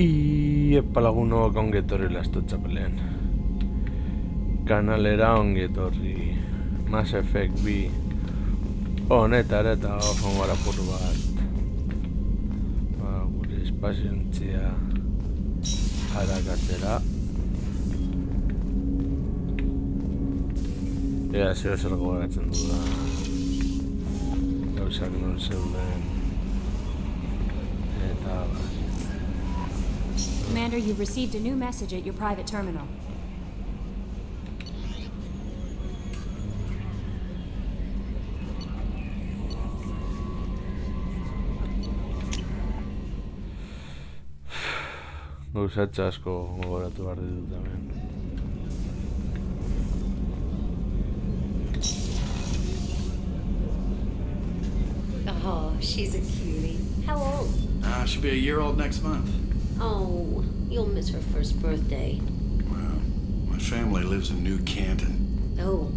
Iepa lagunok ongi etorri Lastotxapelean. Kanalera ongi etorri. Mass Effect 2 honetara eta joan gara apur bat. Gure espazientzia harakatzera. Ea zeo zer gogoratzen dudan. Gauzak non zeuden. Eta Commander, you've received a new message at your private terminal. gauzatxe asko gogoratu behar ditut hemen. Oh, she's a cutie. How old? She'll be a year old next month. Oh, you'll miss her first birthday. Well, my family lives in New Canton. Oh,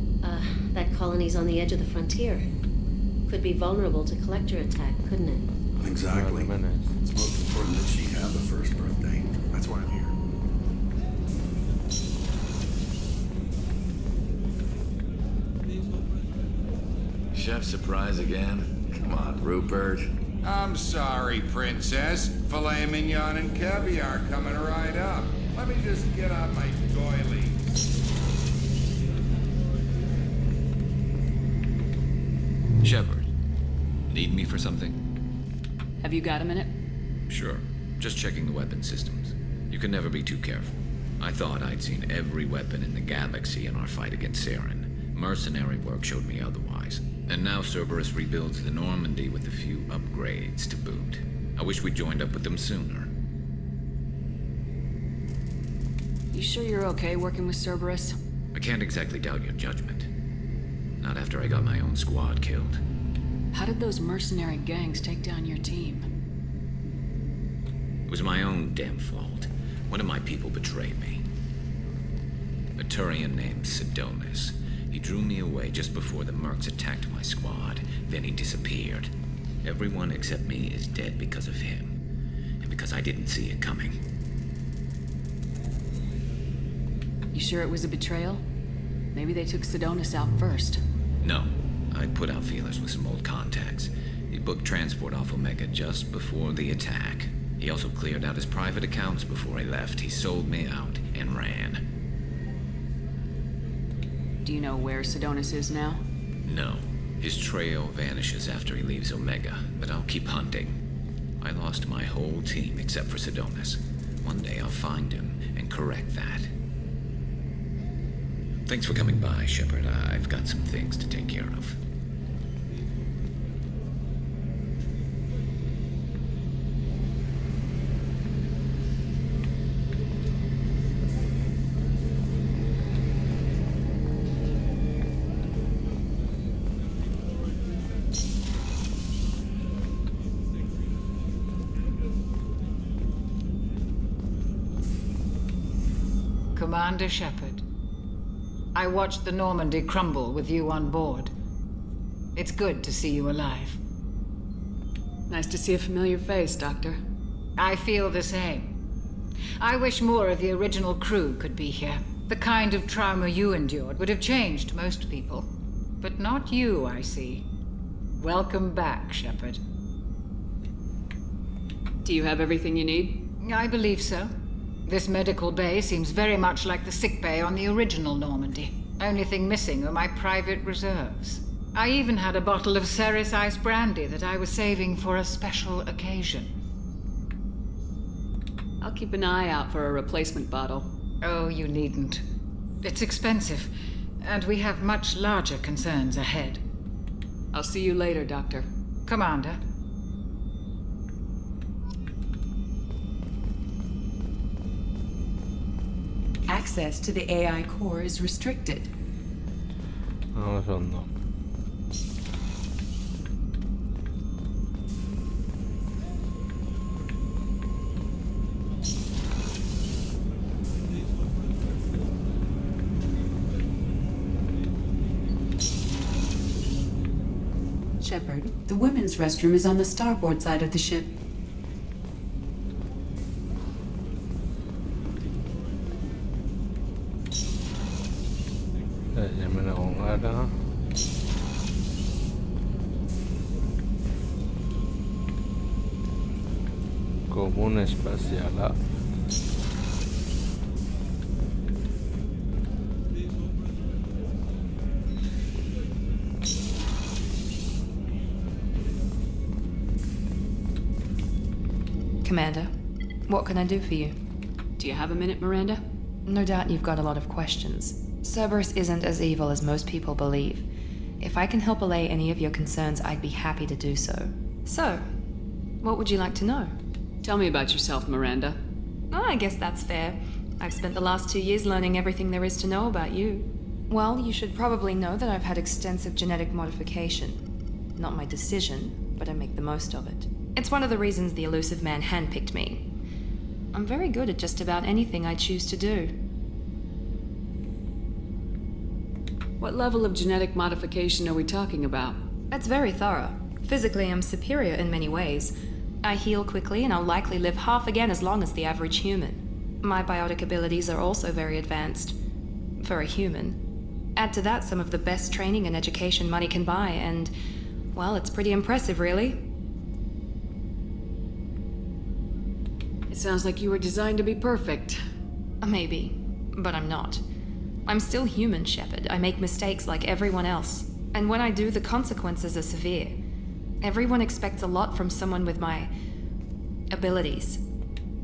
that colony's on the edge of the frontier. Could be vulnerable to collector attack, couldn't it? Exactly. It's most important that she have a first birthday. That's why I'm here. Chef surprise again? Come on, Rupert. I'm sorry, Princess. Filet mignon and caviar coming right up. Let me just get out my doilies. Shepard, need me for something? Have you got a minute? Sure. Just checking the weapon systems. You can never be too careful. I thought I'd seen every weapon in the galaxy in our fight against Saren. Mercenary work showed me otherwise. And now Cerberus rebuilds the Normandy with a few upgrades to boot. I wish we'd joined up with them sooner. You sure you're okay working with Cerberus? I can't exactly doubt your judgment. Not after I got my own squad killed. How did those mercenary gangs take down your team? It was my own damn fault. One of my people betrayed me. A Turian named Sidonis. He drew me away just before the mercs attacked my squad. Then he disappeared. Everyone except me is dead because of him. And because I didn't see it coming. You sure it was a betrayal? Maybe they took Sidonis out first. No. I put out feelers with some old contacts. He booked transport off Omega just before the attack. He also cleared out his private accounts before he left. He sold me out and ran. Do you know where Sidonis is now? No. His trail vanishes after he leaves Omega, but I'll keep hunting. I lost my whole team except for Sidonis. One day I'll find him and correct that. Thanks for coming by, Shepard. I've got some things to take care of. Commander Shepard, I watched the Normandy crumble with you on board. It's good to see you alive. Nice to see a familiar face, Doctor. I feel the same. I wish more of the original crew could be here. The kind of trauma you endured would have changed most people. But not you, I see. Welcome back, Shepard. Do you have everything you need? I believe so. This medical bay seems very much like the sick bay on the original Normandy. Only thing missing are my private reserves. I even had a bottle of Ceres Ice brandy that I was saving for a special occasion. I'll keep an eye out for a replacement bottle. Oh, you needn't. It's expensive, and we have much larger concerns ahead. I'll see you later, Doctor. Commander. Access to the AI core is restricted. No, eso no. Shepard, the women's restroom is on the starboard side of the ship. Ja mennä on gara. Comune spaziale. Commander, what can I do for you? Do you have a minute, Miranda? No doubt you've got a lot of questions. Cerberus isn't as evil as most people believe. If I can help allay any of your concerns, I'd be happy to do so. So, what would you like to know? Tell me about yourself, Miranda. Oh, I guess that's fair. I've spent the last 2 years learning everything there is to know about you. Well, you should probably know that I've had extensive genetic modification. Not my decision, but I make the most of it. It's one of the reasons the elusive man handpicked me. I'm very good at just about anything I choose to do. What level of genetic modification are we talking about? That's very thorough. Physically, I'm superior in many ways. I heal quickly, and I'll likely live half again as long as the average human. My biotic abilities are also very advanced. For a human. Add to that some of the best training and education money can buy, and, well, it's pretty impressive, really. It sounds like you were designed to be perfect. Maybe, but I'm not. I'm still human, Shepard. I make mistakes like everyone else. And when I do, the consequences are severe. Everyone expects a lot from someone with my abilities.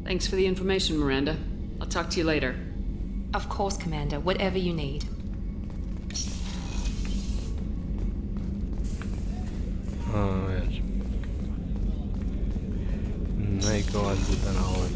Thanks for the information, Miranda. I'll talk to you later. Of course, Commander. Whatever you need. Ver. No hay que valutar ahora.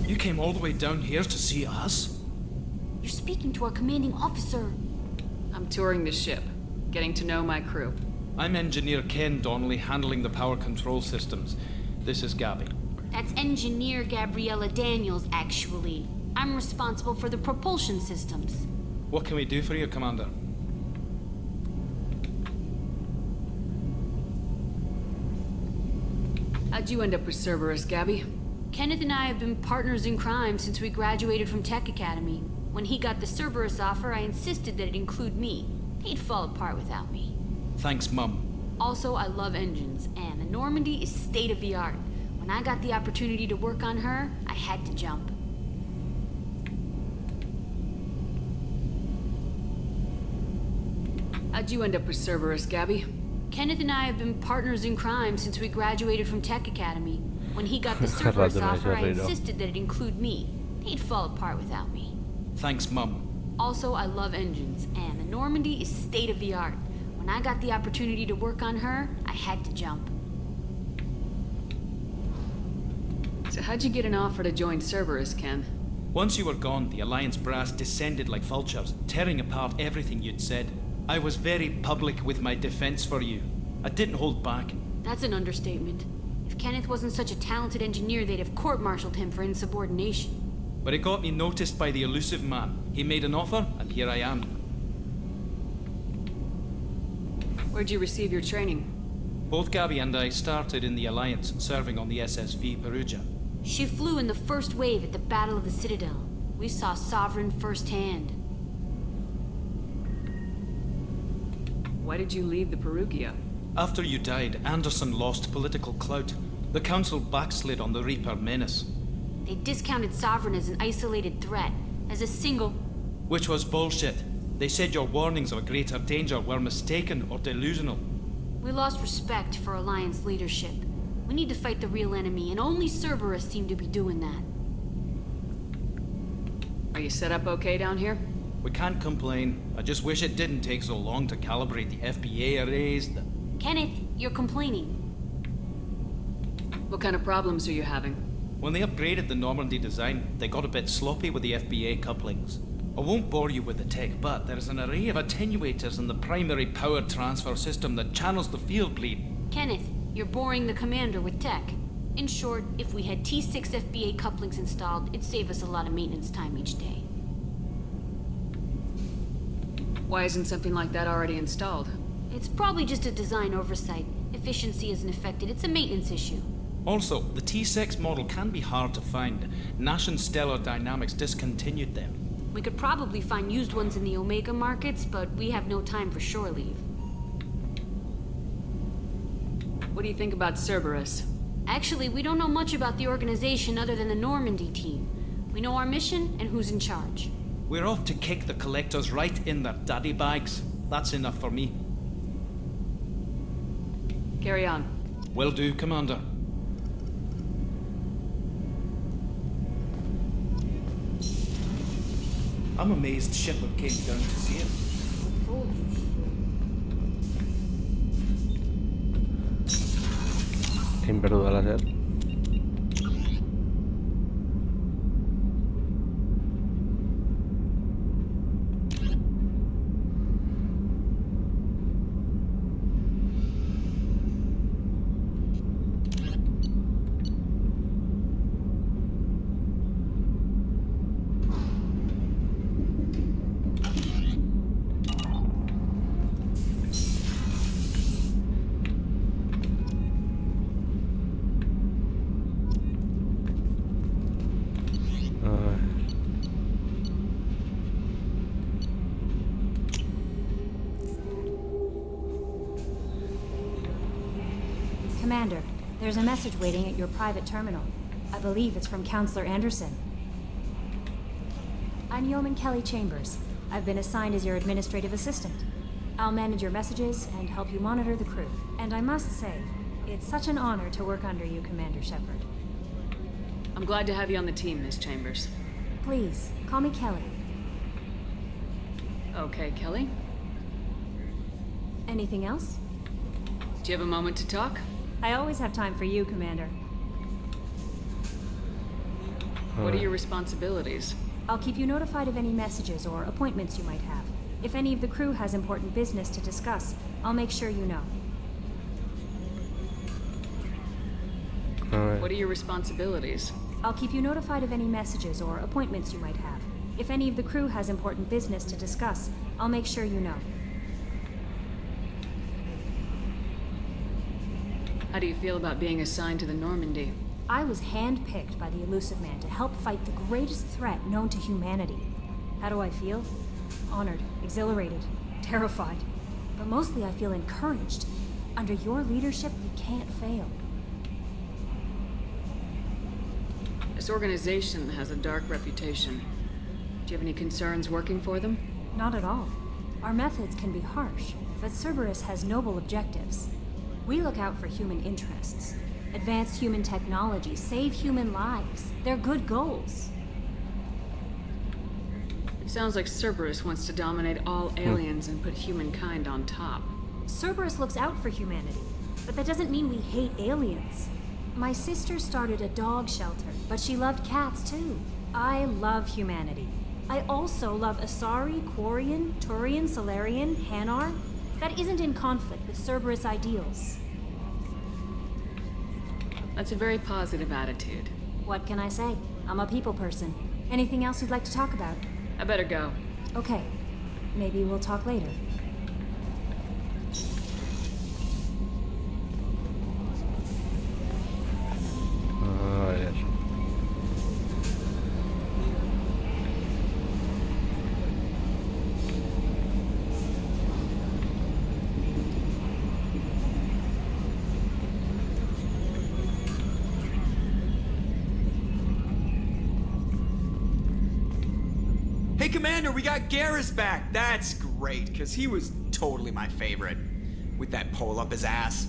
You came all the way down here to see us? You're speaking to our commanding officer. I'm touring the ship, getting to know my crew. I'm Engineer Ken Donnelly, handling the power control systems. This is Gabby. That's Engineer Gabriella Daniels, actually. I'm responsible for the propulsion systems. What can we do for you, Commander? How'd you end up with Cerberus, Gabby? Kenneth and I have been partners in crime since we graduated from Tech Academy. When he got the Cerberus offer, I insisted that it include me. He'd fall apart without me. Thanks, Mum. Also, I love engines, and the Normandy is state-of-the-art. When I got the opportunity to work on her, I had to jump. How'd you end up with Cerberus, Gabby? Kenneth and I have been partners in crime since we graduated from Tech Academy. When he got the Cerberus offer, I insisted that it include me. He'd fall apart without me. Thanks, Mum. Also, I love engines, and the Normandy is state-of-the-art. When I got the opportunity to work on her, I had to jump. So how'd you get an offer to join Cerberus, Ken? Once you were gone, the Alliance brass descended like vultures, tearing apart everything you'd said. I was very public with my defense for you. I didn't hold back. That's an understatement. If Kenneth wasn't such a talented engineer, they'd have court-martialed him for insubordination. But it got me noticed by the elusive man. He made an offer, and here I am. Where'd you receive your training? Both Gabby and I started in the Alliance, serving on the SSV Perugia. She flew in the first wave at the Battle of the Citadel. We saw Sovereign firsthand. Why did you leave the Perugia? After you died, Anderson lost political clout. The Council backslid on the Reaper menace. They discounted Sovereign as an isolated threat, as a single... Which was bullshit. They said your warnings of a greater danger were mistaken or delusional. We lost respect for Alliance leadership. We need to fight the real enemy, and only Cerberus seemed to be doing that. Are you set up okay down here? We can't complain. I just wish it didn't take so long to calibrate the FBA arrays. Kenneth, you're complaining. What kind of problems are you having? When they upgraded the Normandy design, they got a bit sloppy with the FBA couplings. I won't bore you with the tech, but there is an array of attenuators in the primary power transfer system that channels the field bleed. Kenneth, you're boring the commander with tech. In short, if we had T6 FBA couplings installed, it'd save us a lot of maintenance time each day. Why isn't something like that already installed? It's probably just a design oversight. Efficiency isn't affected, it's a maintenance issue. Also, the T6 model can be hard to find. Nash and Stellar Dynamics discontinued them. We could probably find used ones in the Omega markets, but we have no time for shore leave. What do you think about Cerberus? Actually, we don't know much about the organization other than the Normandy team. We know our mission and who's in charge. We're off to kick the collectors right in their daddy bags. That's enough for me. Carry on. Will do, Commander. I'm amazed Shepard came down to see him. Sin duda láser. Commander, there's a message waiting at your private terminal. I believe it's from Counselor Anderson. I'm Yeoman Kelly Chambers. I've been assigned as your administrative assistant. I'll manage your messages and help you monitor the crew. And I must say, it's such an honor to work under you, Commander Shepard. I'm glad to have you on the team, Miss Chambers. Please, call me Kelly. Okay, Kelly. Anything else? Do you have a moment to talk? I always have time for you, Commander. What are your responsibilities? I'll keep you notified of any messages or appointments you might have. If any of the crew has important business to discuss, I'll make sure you know. What are your responsibilities? I'll keep you notified of any messages or appointments you might have. If any of the crew has important business to discuss, I'll make sure you know. How do you feel about being assigned to the Normandy? I was handpicked by the Elusive Man to help fight the greatest threat known to humanity. How do I feel? Honored, exhilarated, terrified. But mostly I feel encouraged. Under your leadership, we can't fail. This organization has a dark reputation. Do you have any concerns working for them? Not at all. Our methods can be harsh, but Cerberus has noble objectives. We look out for human interests. Advance human technology, save human lives. They're good goals. It sounds like Cerberus wants to dominate all aliens and put humankind on top. Cerberus looks out for humanity, but that doesn't mean we hate aliens. My sister started a dog shelter, but she loved cats too. I love humanity. I also love Asari, Quarian, Turian, Solarian, Hanar. That isn't in conflict with Cerberus ideals. That's a very positive attitude. What can I say? I'm a people person. Anything else you'd like to talk about? I better go. Okay. Maybe we'll talk later. Yes. Hey, Commander, we got Garrus back. That's great, because he was totally my favorite. With that pole up his ass.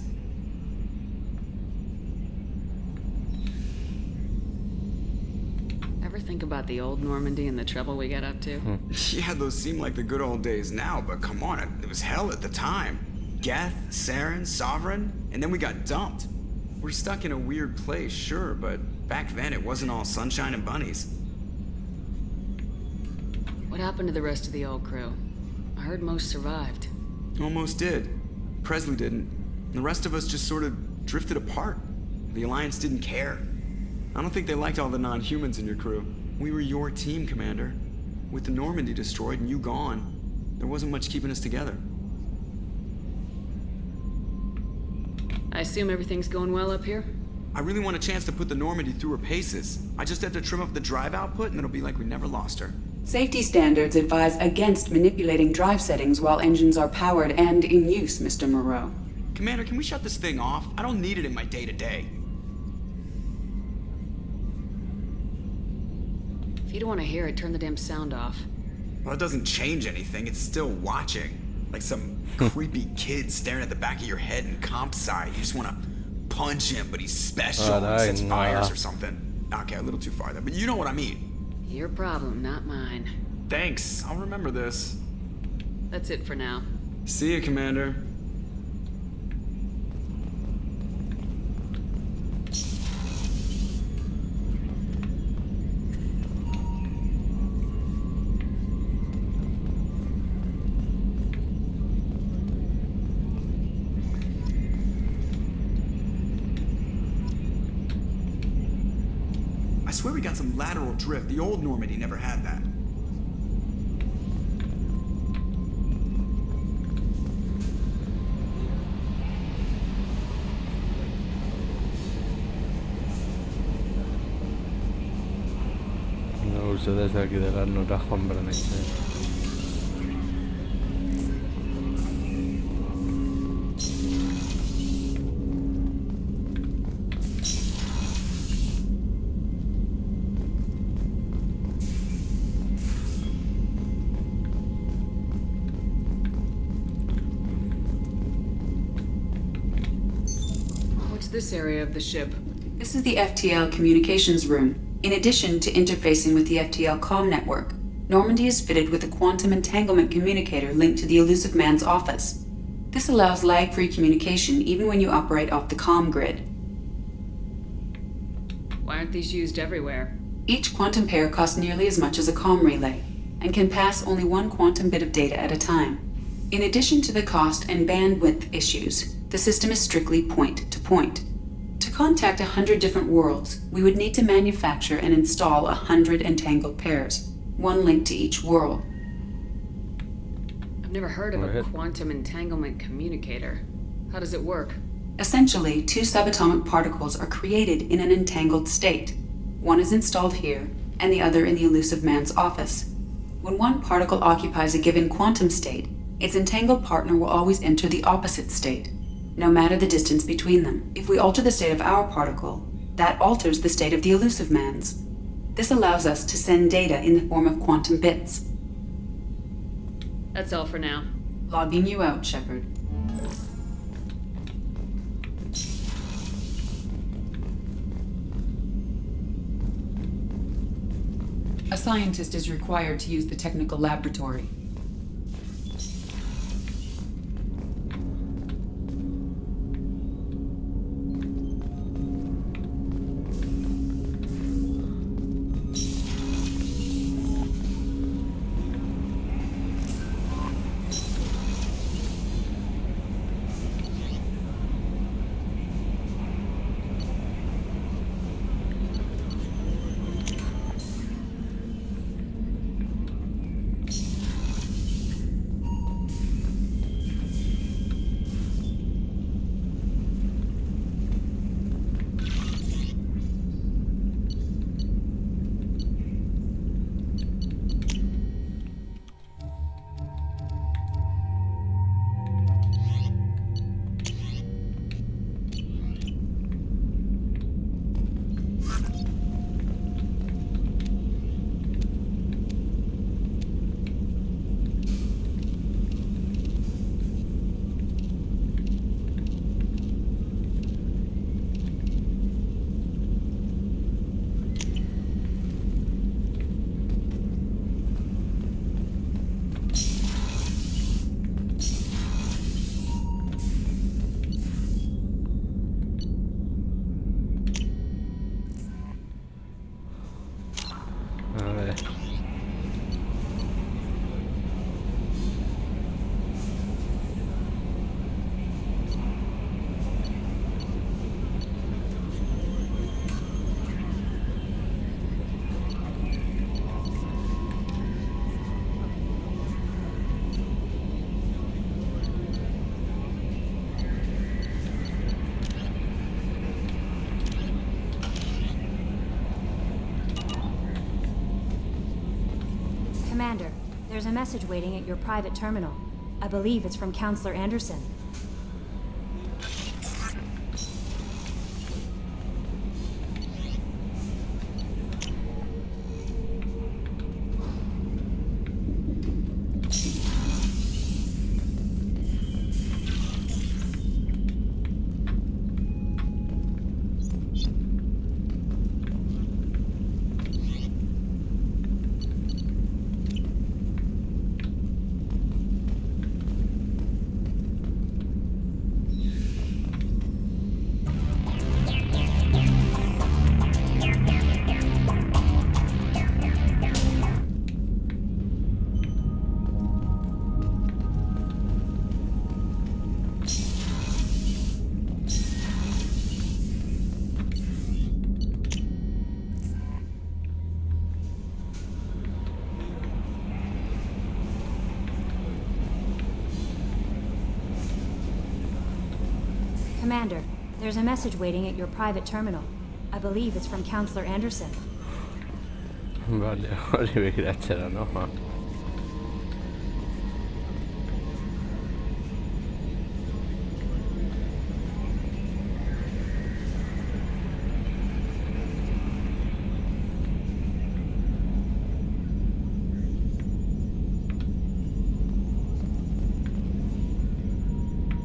Ever think about the old Normandy and the trouble we got up to? Yeah, those seem like the good old days now, but come on, it was hell at the time. Geth, Saren, Sovereign, and then we got dumped. We're stuck in a weird place, sure, but back then it wasn't all sunshine and bunnies. What happened to the rest of the old crew? I heard most survived. Almost did. Presley didn't. The rest of us just sort of drifted apart. The Alliance didn't care. I don't think they liked all the non-humans in your crew. We were your team, Commander. With the Normandy destroyed and you gone, there wasn't much keeping us together. I assume everything's going well up here? I really want a chance to put the Normandy through her paces. I just have to trim up the drive output and it'll be like we never lost her. Safety standards advise against manipulating drive settings while engines are powered and in use, Mr. Moreau. Commander, can we shut this thing off? I don't need it in my day-to-day. If you don't want to hear it, turn the damn sound off. Well, it doesn't change anything. It's still watching. Like some creepy kid staring at the back of your head in comp sci. You just want to punch him, but he's special and sets fires or something. Okay, a little too far there, but you know what I mean. Your problem, not mine. Thanks. I'll remember this. That's it for now. See you, Commander. I swear we got some lateral drift. The old Normandy never had that. No uso desde aquí de las notas Juan Bernays. This area of the ship? This is the FTL communications room. In addition to interfacing with the FTL comm network, Normandy is fitted with a quantum entanglement communicator linked to the Elusive Man's office. This allows lag-free communication even when you operate off the comm grid. Why aren't these used everywhere? Each quantum pair costs nearly as much as a comm relay, and can pass only one quantum bit of data at a time. In addition to the cost and bandwidth issues, the system is strictly point-to-point. To contact 100 different worlds, we would need to manufacture and install 100 entangled pairs, one linked to each world. I've never heard of a quantum entanglement communicator. How does it work? Essentially, two subatomic particles are created in an entangled state. One is installed here, and the other in the Elusive Man's office. When one particle occupies a given quantum state, its entangled partner will always enter the opposite state, no matter the distance between them. If we alter the state of our particle, that alters the state of the Elusive Man's. This allows us to send data in the form of quantum bits. That's all for now. Logging you out, Shepard. A scientist is required to use the technical laboratory. there's a message waiting at your private terminal. I believe it's from Counselor Anderson. Commander, there's a message waiting at your private terminal. I believe it's from Counselor Anderson. Vale, hori begiratzera, no?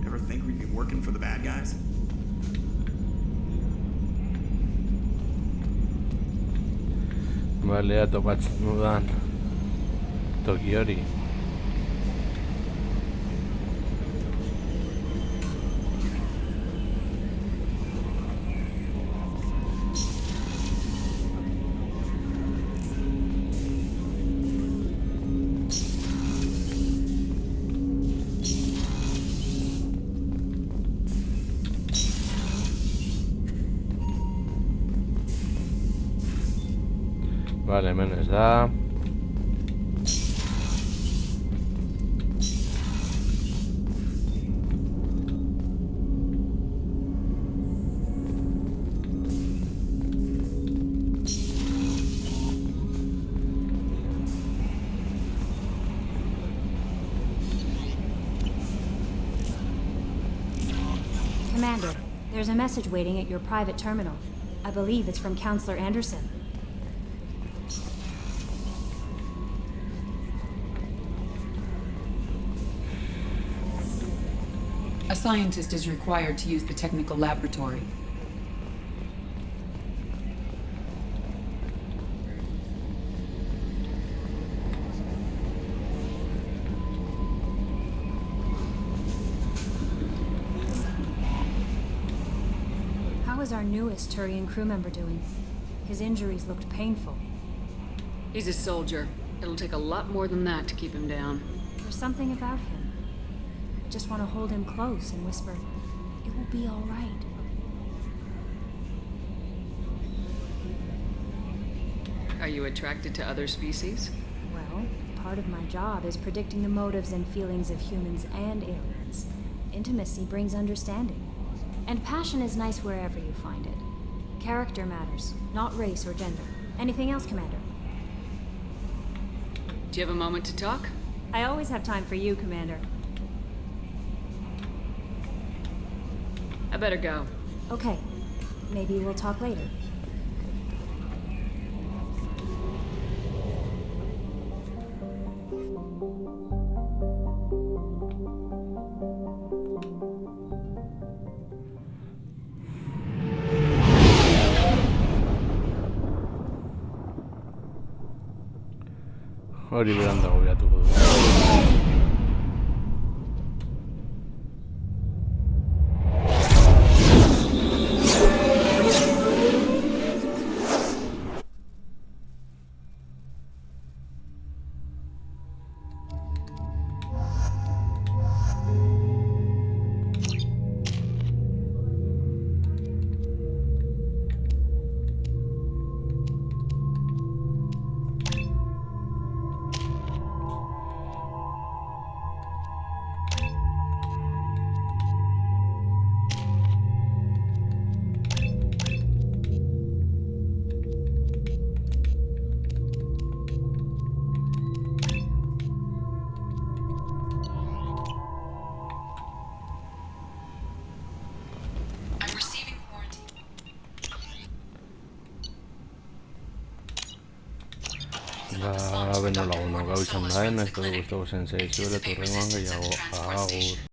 Ever think we'd be working for the bad guys? Balea topatzen dudan toki hori. Vale, hemen ez da. Commander, there's a message waiting at your private terminal. I believe it's from Counselor Anderson. A scientist is required to use the technical laboratory. How is our newest Turian crew member doing? His injuries looked painful. He's a soldier. It'll take a lot more than that to keep him down. There's something about him. I just want to hold him close and whisper, "It will be all right." Are you attracted to other species? Well, part of my job is predicting the motives and feelings of humans and aliens. Intimacy brings understanding. And passion is nice wherever you find it. Character matters, not race or gender. Anything else, Commander? Do you have a moment to talk? I always have time for you, Commander. I better go. Okay. Maybe we'll talk later. Hori beranda gobiatuko du. Beno lagunok, hau izan da, ez dugu guztoko zen zeizu, eta turrengoan gehiago, agur.